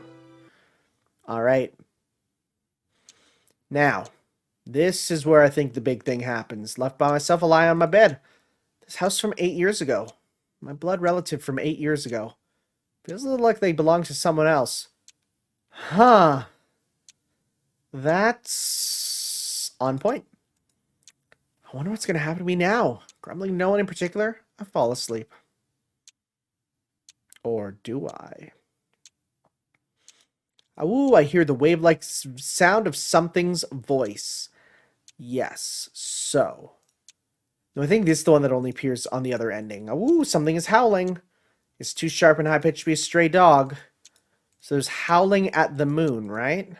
Alright. Now, this is where I think the big thing happens. Left by myself, a lie on my bed. This house from 8 years ago. My blood relative from 8 years ago. Feels a little like they belong to someone else. Huh. That's on point. I wonder what's going to happen to me now. Grumbling no one in particular, I fall asleep. Or do I? Ooh, I hear the wave-like sound of something's voice. Yes, so. No, I think this is the one that only appears on the other ending. Ooh, something is howling. It's too sharp and high-pitched to be a stray dog. So there's howling at the moon, right?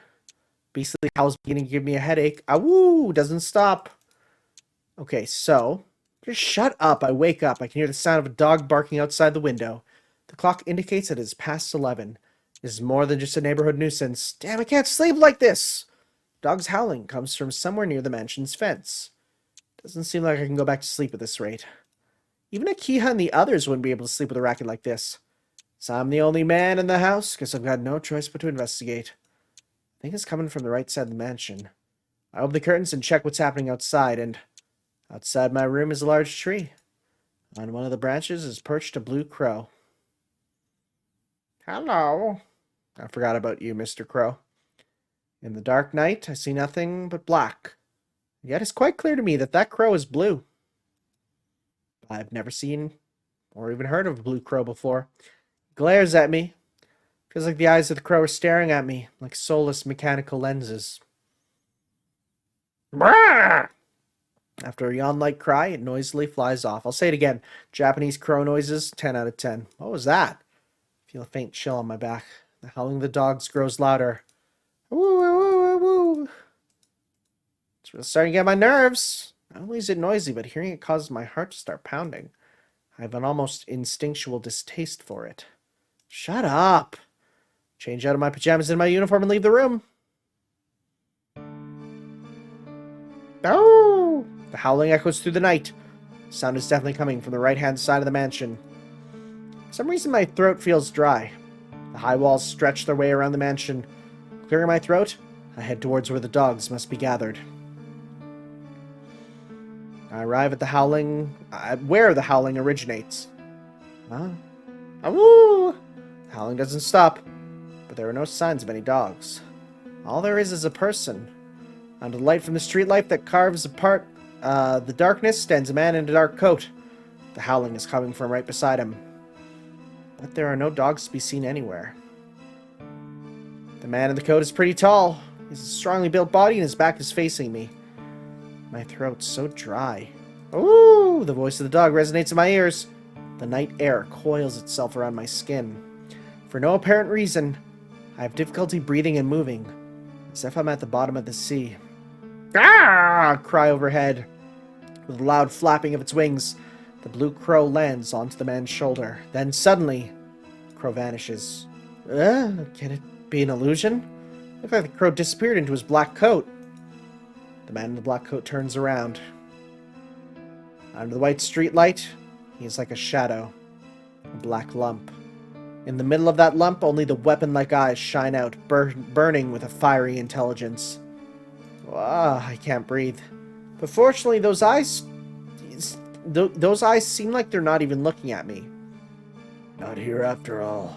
Basically, howl's beginning to give me a headache. Ooh, doesn't stop. Okay, so. Just shut up. I wake up. I can hear the sound of a dog barking outside the window. The clock indicates that it is past 11. This is more than just a neighborhood nuisance. Damn, I can't sleep like this! Dog's howling comes from somewhere near the mansion's fence. Doesn't seem like I can go back to sleep at this rate. Even Akiha and the others wouldn't be able to sleep with a racket like this. So I'm the only man in the house. Guess I've got no choice but to investigate. I think it's coming from the right side of the mansion. I open the curtains and check what's happening outside, and outside my room is a large tree. On one of the branches is perched a blue crow. Hello. I forgot about you, Mr. Crow. In the dark night, I see nothing but black. Yet it's quite clear to me that that crow is blue. I've never seen or even heard of a blue crow before. He glares at me. Feels like the eyes of the crow are staring at me, like soulless mechanical lenses. Brrr! After a yawn-like cry, it noisily flies off. I'll say it again. Japanese crow noises, 10 out of 10. What was that? I feel a faint chill on my back. The howling of the dogs grows louder. Woo, woo, woo, woo. It's really starting to get my nerves. Not only is it noisy, but hearing it causes my heart to start pounding. I have an almost instinctual distaste for it. Shut up. Change out of my pajamas and my uniform and leave the room. Oh! The howling echoes through the night. The sound is definitely coming from the right-hand side of the mansion. For some reason, my throat feels dry. The high walls stretch their way around the mansion. Clearing my throat, I head towards where the dogs must be gathered. I arrive at the howling, where the howling originates. Huh? Awoo! The howling doesn't stop, but there are no signs of any dogs. All there is a person. Under the light from the street light that carves apart the darkness stands a man in a dark coat. The howling is coming from right beside him. But there are no dogs to be seen anywhere. The man in the coat is pretty tall. He has a strongly built body and his back is facing me. My throat's so dry. Ooh! The voice of the dog resonates in my ears. The night air coils itself around my skin. For no apparent reason, I have difficulty breathing and moving, as if I'm at the bottom of the sea. Ah! Cry overhead. With a loud flapping of its wings, the blue crow lands onto the man's shoulder. Then suddenly, the crow vanishes. Can it be an illusion? Looks like the crow disappeared into his black coat. The man in the black coat turns around. Under the white street light, he is like a shadow, a black lump. In the middle of that lump, only the weapon-like eyes shine out, burning with a fiery intelligence. Ah, I can't breathe. But fortunately, those eyes seem like they're not even looking at me. Not here after all.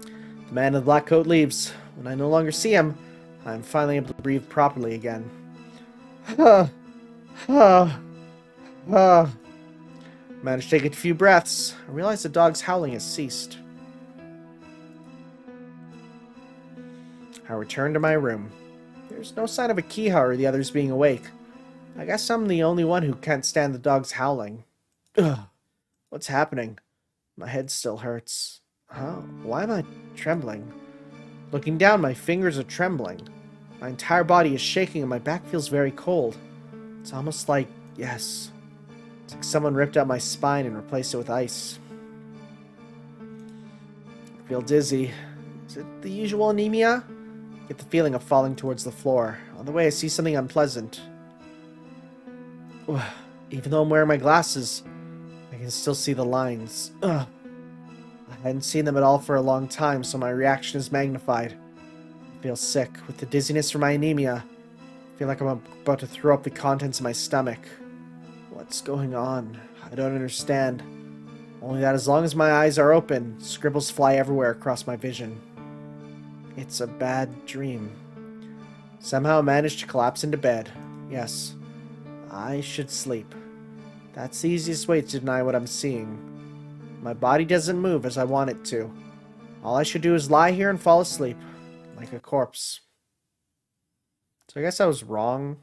The man in the black coat leaves. When I no longer see him, I'm finally able to breathe properly again. Managed to take a few breaths. I realize the dog's howling has ceased. I return to my room. There's no sign of a Kiha or the others being awake. I guess I'm the only one who can't stand the dog's howling. Ugh. What's happening? My head still hurts. Huh? Why am I trembling? Looking down, my fingers are trembling. My entire body is shaking and my back feels very cold. It's almost like, yes, it's like someone ripped out my spine and replaced it with ice. I feel dizzy. Is it the usual anemia? I get the feeling of falling towards the floor. On the way, I see something unpleasant. Even though I'm wearing my glasses, I can still see the lines. I hadn't seen them at all for a long time, so my reaction is magnified. I feel sick. With the dizziness from my anemia, I feel like I'm about to throw up the contents of my stomach. What's going on? I don't understand. Only that as long as my eyes are open, scribbles fly everywhere across my vision. It's a bad dream. Somehow I managed to collapse into bed. Yes, I should sleep. That's the easiest way to deny what I'm seeing. My body doesn't move as I want it to. All I should do is lie here and fall asleep, like a corpse. So I guess I was wrong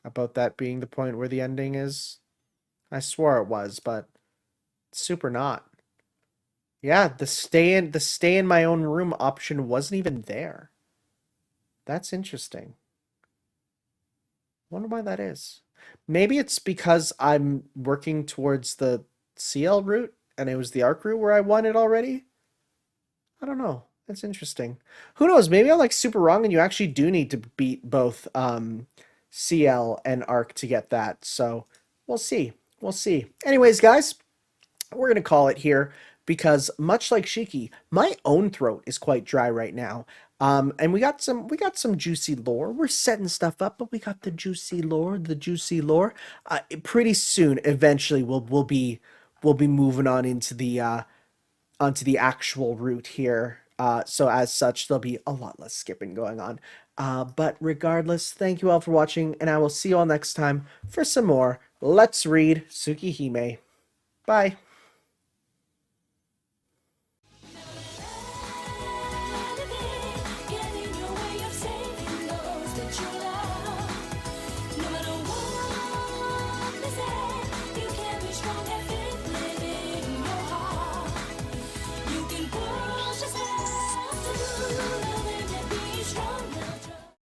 about that being the point where the ending is. I swore it was, but it's super not. Yeah, the stay in my own room option wasn't even there. That's interesting. Wonder why that is. Maybe it's because I'm working towards the Ciel route and it was the arc route where I won it already. I don't know. That's interesting. Who knows? Maybe I'm like super wrong and you actually do need to beat both Ciel and arc to get that. So we'll see. We'll see. Anyways, guys, we're going to call it here because much like Shiki, my own throat is quite dry right now. And we got some juicy lore. We're setting stuff up, but we got the juicy lore. Pretty soon, eventually, we'll be moving on into the onto the actual route here. So as such, there'll be a lot less skipping going on. But regardless, thank you all for watching, and I will see you all next time for some more Let's Read Tsukihime. Bye.